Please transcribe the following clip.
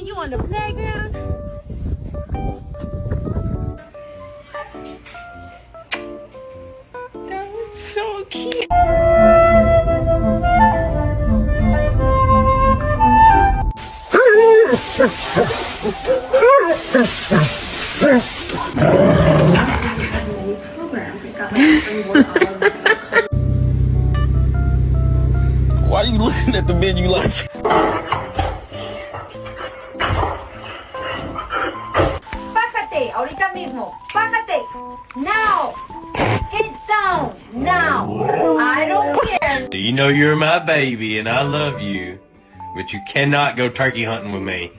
and you on the playground? That was so cute. Why are you looking at the menu like? Bájate, ahorita mismo. Bájate. Now. Get down. Now. I don't care. You know you're my baby and I love you, but you cannot go turkey hunting with me.